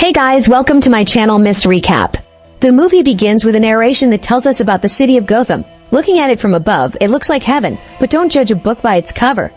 Hey guys, welcome to my channel Miss Recap. The movie begins with a narration that tells us about the city of Gotham. Looking at it from above, it looks like heaven, but don't judge a book by its cover.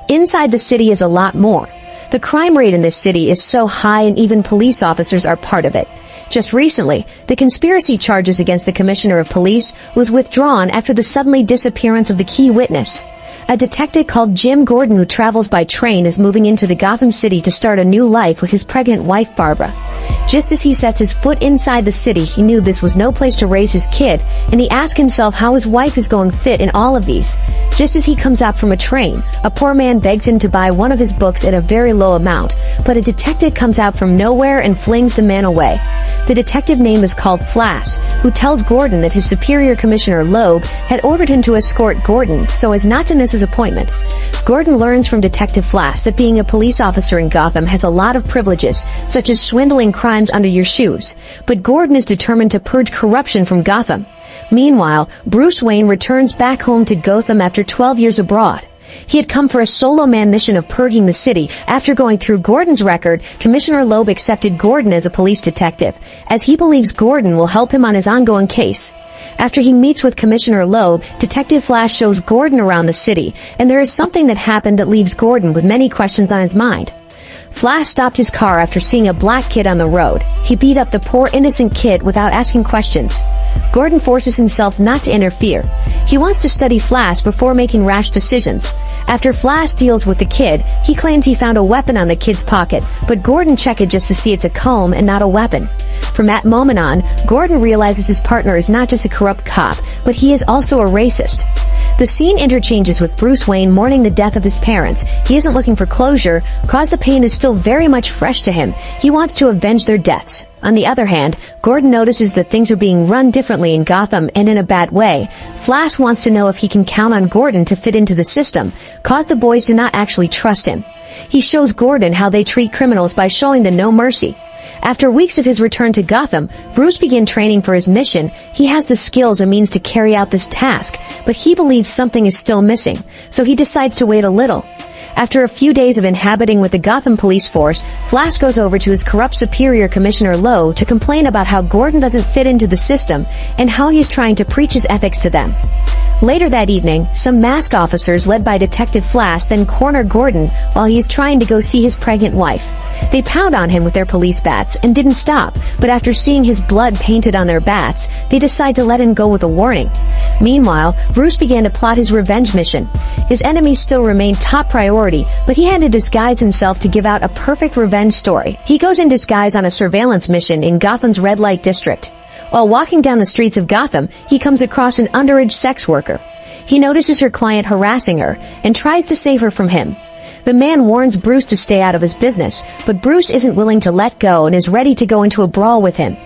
Inside the city is a lot more. The crime rate in this city is so high and even police officers are part of it. Just recently, the conspiracy charges against the commissioner of police was withdrawn after the suddenly disappearance of the key witness. A detective called Jim Gordon who travels by train is moving into the Gotham City to start a new life with his pregnant wife Barbara. Just as he sets his foot inside the city, he knew this was no place to raise his kid, and he asked himself how his wife is going to fit in all of these. Just as he comes out from a train, a poor man begs him to buy one of his books at a very low amount, but a detective comes out from nowhere and flings the man away. The detective name is called Flash, who tells Gordon that his superior Commissioner Loeb had ordered him to escort Gordon so as not to miss his appointment. Gordon learns from Detective Flash that being a police officer in Gotham has a lot of privileges, such as swindling crimes under your shoes, but Gordon is determined to purge corruption from Gotham. Meanwhile, Bruce Wayne returns back home to Gotham after 12 years abroad. He had come for a solo man mission of purging the city. After going through Gordon's record, Commissioner Loeb accepted Gordon as a police detective, as he believes Gordon will help him on his ongoing case. After he meets with Commissioner Loeb, Detective Flash shows Gordon around the city, and there is something that happened that leaves Gordon with many questions on his mind. Flash stopped his car after seeing a black kid on the road. He beat up the poor innocent kid without asking questions. Gordon forces himself not to interfere. He wants to study Flash before making rash decisions. After Flash deals with the kid, he claims he found a weapon on the kid's pocket, but Gordon checks it just to see it's a comb and not a weapon. From that moment on, Gordon realizes his partner is not just a corrupt cop, but he is also a racist. The scene interchanges with Bruce Wayne mourning the death of his parents. He isn't looking for closure, cause the pain is still very much fresh to him. He wants to avenge their deaths. On the other hand, Gordon notices that things are being run differently in Gotham and in a bad way. Flash wants to know if he can count on Gordon to fit into the system, cause the boys to not actually trust him. He shows Gordon how they treat criminals by showing them no mercy. After weeks of his return to Gotham, Bruce began training for his mission. He has the skills and means to carry out this task, but he believes something is still missing, so he decides to wait a little. After a few days of inhabiting with the Gotham police force, Flash goes over to his corrupt superior Commissioner Loeb to complain about how Gordon doesn't fit into the system and how he is trying to preach his ethics to them. Later that evening, some masked officers led by Detective Flash then corner Gordon while he is trying to go see his pregnant wife. They pound on him with their police bats and didn't stop, but after seeing his blood painted on their bats, they decide to let him go with a warning. Meanwhile, Bruce began to plot his revenge mission. His enemies still remained top priority, but he had to disguise himself to give out a perfect revenge story. He goes in disguise on a surveillance mission in Gotham's red light district. While walking down the streets of Gotham, he comes across an underage sex worker. He notices her client harassing her and tries to save her from him. The man warns Bruce to stay out of his business, but Bruce isn't willing to let go and is ready to go into a brawl with him.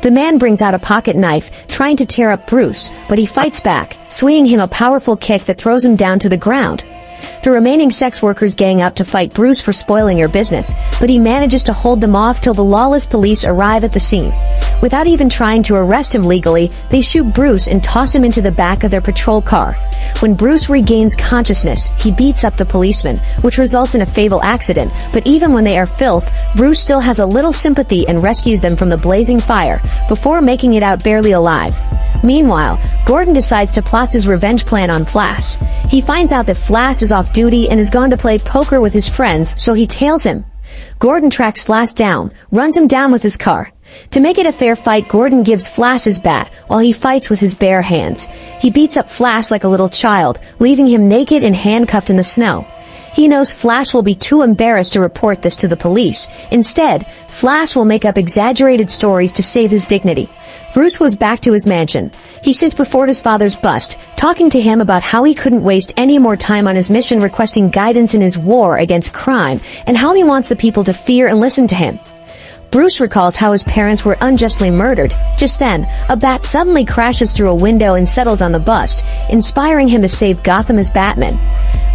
The man brings out a pocket knife, trying to tear up Bruce, but he fights back, swinging him a powerful kick that throws him down to the ground. The remaining sex workers gang up to fight Bruce for spoiling her business, but he manages to hold them off till the lawless police arrive at the scene. Without even trying to arrest him legally, they shoot Bruce and toss him into the back of their patrol car. When Bruce regains consciousness, he beats up the policeman, which results in a fatal accident, but even when they are filth, Bruce still has a little sympathy and rescues them from the blazing fire, before making it out barely alive. Meanwhile, Gordon decides to plot his revenge plan on Flash. He finds out that Flash is off duty and has gone to play poker with his friends, so he tails him. Gordon tracks Flash down, runs him down with his car. To make it a fair fight, Gordon gives Flash his bat, while he fights with his bare hands. He beats up Flash like a little child, leaving him naked and handcuffed in the snow. He knows Flash will be too embarrassed to report this to the police. Instead, Flash will make up exaggerated stories to save his dignity. Bruce goes back to his mansion. He sits before his father's bust, talking to him about how he couldn't waste any more time on his mission requesting guidance in his war against crime, and how he wants the people to fear and listen to him. Bruce recalls how his parents were unjustly murdered. Just then, a bat suddenly crashes through a window and settles on the bust, inspiring him to save Gotham as Batman.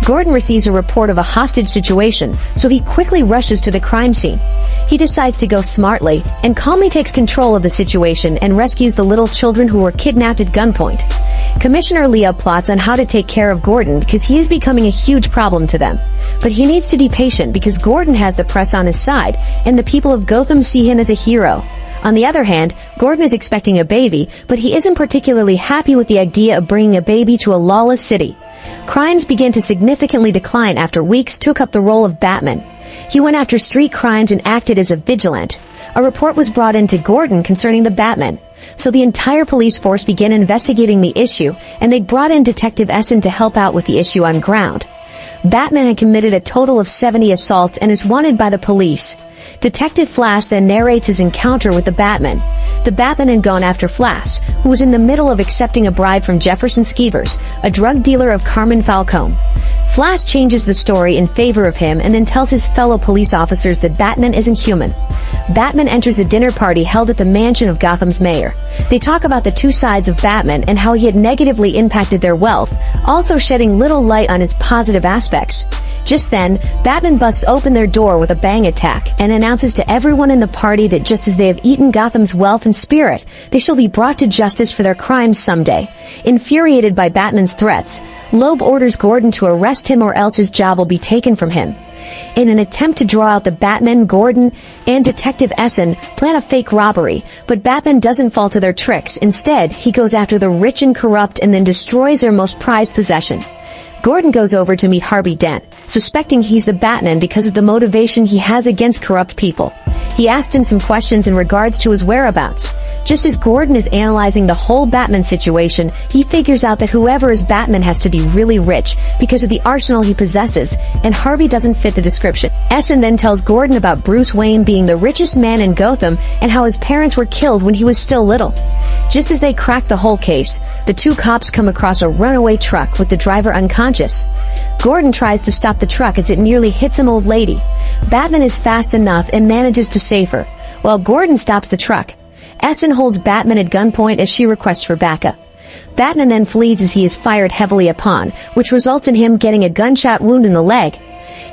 Gordon receives a report of a hostage situation, so he quickly rushes to the crime scene. He decides to go smartly and calmly takes control of the situation and rescues the little children who were kidnapped at gunpoint. Commissioner Leo plots on how to take care of Gordon because he is becoming a huge problem to them. But he needs to be patient because Gordon has the press on his side, and the people of Gotham see him as a hero. On the other hand, Gordon is expecting a baby, but he isn't particularly happy with the idea of bringing a baby to a lawless city. Crimes began to significantly decline after Weeks took up the role of Batman. He went after street crimes and acted as a vigilant. A report was brought in to Gordon concerning the Batman, so the entire police force began investigating the issue, and they brought in Detective Essen to help out with the issue on ground. Batman had committed a total of 70 assaults and is wanted by the police. Detective Flash then narrates his encounter with the Batman. The Batman had gone after Flash, who was in the middle of accepting a bribe from Jefferson Skeevers, a drug dealer of Carmen Falcone. Flash changes the story in favor of him and then tells his fellow police officers that Batman isn't human. Batman enters a dinner party held at the mansion of Gotham's mayor. They talk about the two sides of Batman and how he had negatively impacted their wealth, also shedding little light on his positive aspects. Just then, Batman busts open their door with a bang attack and announces to everyone in the party that just as they have eaten Gotham's wealth and spirit, they shall be brought to justice for their crimes someday. Infuriated by Batman's threats, Loeb orders Gordon to arrest him or else his job will be taken from him. In an attempt to draw out the Batman, Gordon and Detective Essen plan a fake robbery, but Batman doesn't fall to their tricks. Instead, he goes after the rich and corrupt and then destroys their most prized possession. Gordon goes over to meet Harvey Dent, suspecting he's the Batman because of the motivation he has against corrupt people. He asked him some questions in regards to his whereabouts. Just as Gordon is analyzing the whole Batman situation, he figures out that whoever is Batman has to be really rich because of the arsenal he possesses, and Harvey doesn't fit the description. Essen then tells Gordon about Bruce Wayne being the richest man in Gotham and how his parents were killed when he was still little. Just as they crack the whole case, the two cops come across a runaway truck with the driver unconscious. Gordon tries to stop the truck as it nearly hits an old lady. Batman is fast enough and manages to save her, while Gordon stops the truck. Essen holds Batman at gunpoint as she requests for backup. Batman then flees as he is fired heavily upon, which results in him getting a gunshot wound in the leg.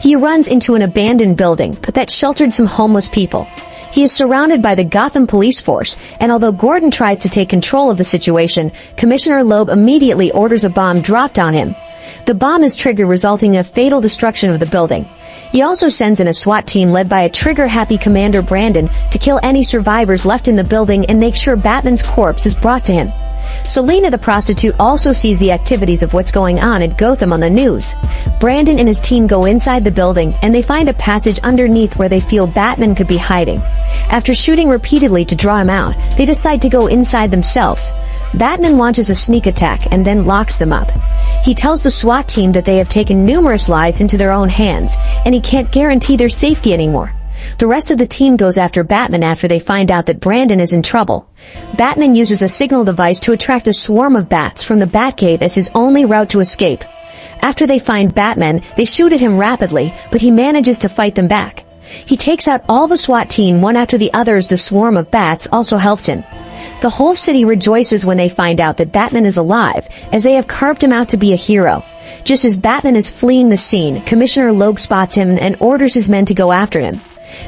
He runs into an abandoned building, but that sheltered some homeless people. He is surrounded by the Gotham police force, and although Gordon tries to take control of the situation, Commissioner Loeb immediately orders a bomb dropped on him. The bomb is triggered, resulting in a fatal destruction of the building. He also sends in a SWAT team led by a trigger-happy Commander Brandon to kill any survivors left in the building and make sure Batman's corpse is brought to him. Selena the prostitute also sees the activities of what's going on at Gotham on the news. Brandon and his team go inside the building and they find a passage underneath where they feel Batman could be hiding. After shooting repeatedly to draw him out, they decide to go inside themselves. Batman launches a sneak attack and then locks them up. He tells the SWAT team that they have taken numerous lives into their own hands, and he can't guarantee their safety anymore. The rest of the team goes after Batman after they find out that Brandon is in trouble. Batman uses a signal device to attract a swarm of bats from the Batcave as his only route to escape. After they find Batman, they shoot at him rapidly, but he manages to fight them back. He takes out all the SWAT team one after the other as the swarm of bats also helps him. The whole city rejoices when they find out that Batman is alive, as they have carved him out to be a hero. Just as Batman is fleeing the scene, Commissioner Loeb spots him and orders his men to go after him.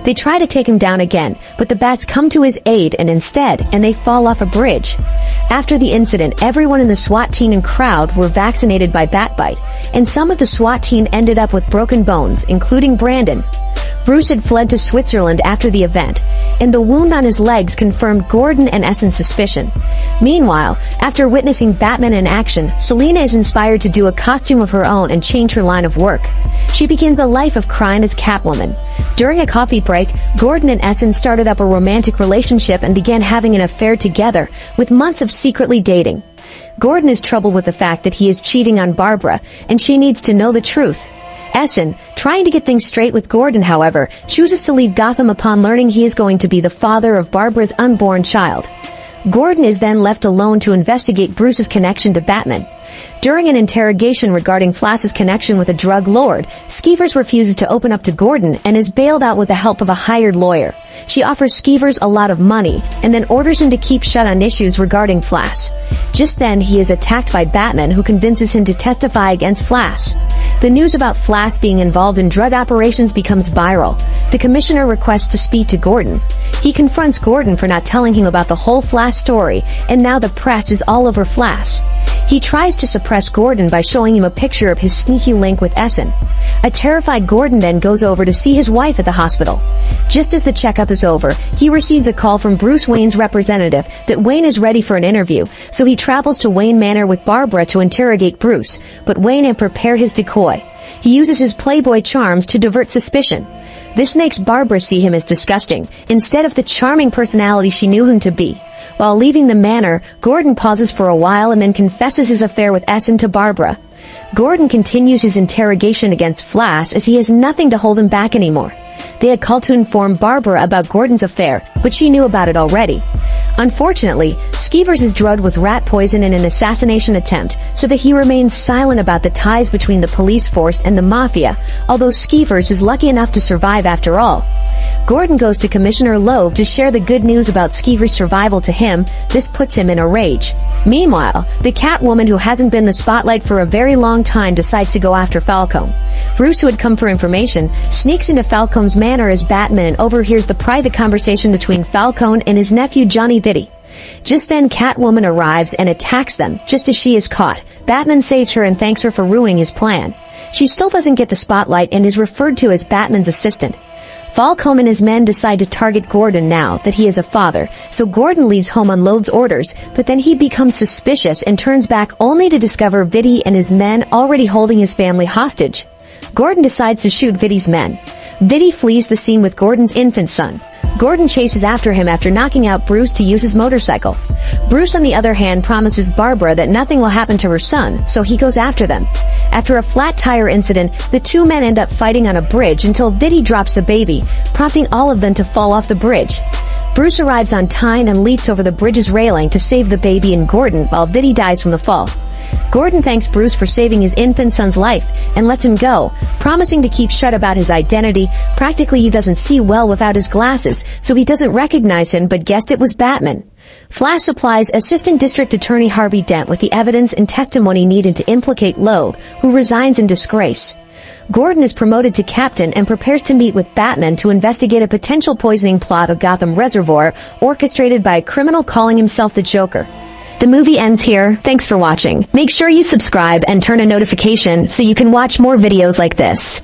They try to take him down again, but the bats come to his aid and they fall off a bridge. After the incident, everyone in the SWAT team and crowd were vaccinated by bat bite, and some of the SWAT team ended up with broken bones, including Brandon. Bruce had fled to Switzerland after the event, and the wound on his legs confirmed Gordon and Essen's suspicion. Meanwhile, after witnessing Batman in action, Selena is inspired to do a costume of her own and change her line of work. She begins a life of crime as Catwoman. During a coffee break, Gordon and Essen started up a romantic relationship and began having an affair together, with months of secretly dating. Gordon is troubled with the fact that he is cheating on Barbara, and she needs to know the truth. Essen, trying to get things straight with Gordon, however, chooses to leave Gotham upon learning he is going to be the father of Barbara's unborn child. Gordon is then left alone to investigate Bruce's connection to Batman. During an interrogation regarding Flash's connection with a drug lord, Skeevers refuses to open up to Gordon and is bailed out with the help of a hired lawyer. She offers Skeevers a lot of money and then orders him to keep shut on issues regarding Flash. Just then, he is attacked by Batman, who convinces him to testify against Flash. The news about Flash being involved in drug operations becomes viral. The commissioner requests to speak to Gordon. He confronts Gordon for not telling him about the whole Flash story, and now the press is all over Flash. He tries to suppress Gordon by showing him a picture of his sneaky link with Essen. A terrified Gordon then goes over to see his wife at the hospital. Just as the checkup is over, he receives a call from Bruce Wayne's representative that Wayne is ready for an interview, so he travels to Wayne Manor with Barbara to interrogate Bruce, but Wayne had prepared his decoy. He uses his playboy charms to divert suspicion. This makes Barbara see him as disgusting, instead of the charming personality she knew him to be. While leaving the manor, Gordon pauses for a while and then confesses his affair with Essen to Barbara. Gordon continues his interrogation against Flash as he has nothing to hold him back anymore. They had called to inform Barbara about Gordon's affair, but she knew about it already. Unfortunately, Skeevers is drugged with rat poison in an assassination attempt, so that he remains silent about the ties between the police force and the mafia, although Skeevers is lucky enough to survive after all. Gordon goes to Commissioner Loeb to share the good news about Skeevers' survival to him. This puts him in a rage. Meanwhile, the Catwoman, who hasn't been in the spotlight for a very long time, decides to go after Falcone. Bruce, who had come for information, sneaks into Falcone's manor as Batman and overhears the private conversation between Falcone and his nephew Johnny Vitti. Just then, Catwoman arrives and attacks them, just as she is caught. Batman saves her and thanks her for ruining his plan. She still doesn't get the spotlight and is referred to as Batman's assistant. Falcone and his men decide to target Gordon now that he is a father, so Gordon leaves home on Loeb's orders, but then he becomes suspicious and turns back only to discover Vitti and his men already holding his family hostage. Gordon decides to shoot Vitti's men. Vitti flees the scene with Gordon's infant son. Gordon chases after him after knocking out Bruce to use his motorcycle. Bruce, on the other hand, promises Barbara that nothing will happen to her son, so he goes after them. After a flat tire incident, the two men end up fighting on a bridge until Vitti drops the baby, prompting all of them to fall off the bridge. Bruce arrives on time and leaps over the bridge's railing to save the baby and Gordon, while Vitti dies from the fall. Gordon thanks Bruce for saving his infant son's life and lets him go, promising to keep shut about his identity. Practically, he doesn't see well without his glasses, so he doesn't recognize him, but guessed it was Batman. Flash supplies Assistant District Attorney Harvey Dent with the evidence and testimony needed to implicate Loeb, who resigns in disgrace. Gordon is promoted to captain and prepares to meet with Batman to investigate a potential poisoning plot of Gotham Reservoir orchestrated by a criminal calling himself the Joker. The movie ends here. Thanks for watching. Make sure you subscribe and turn on notification so you can watch more videos like this.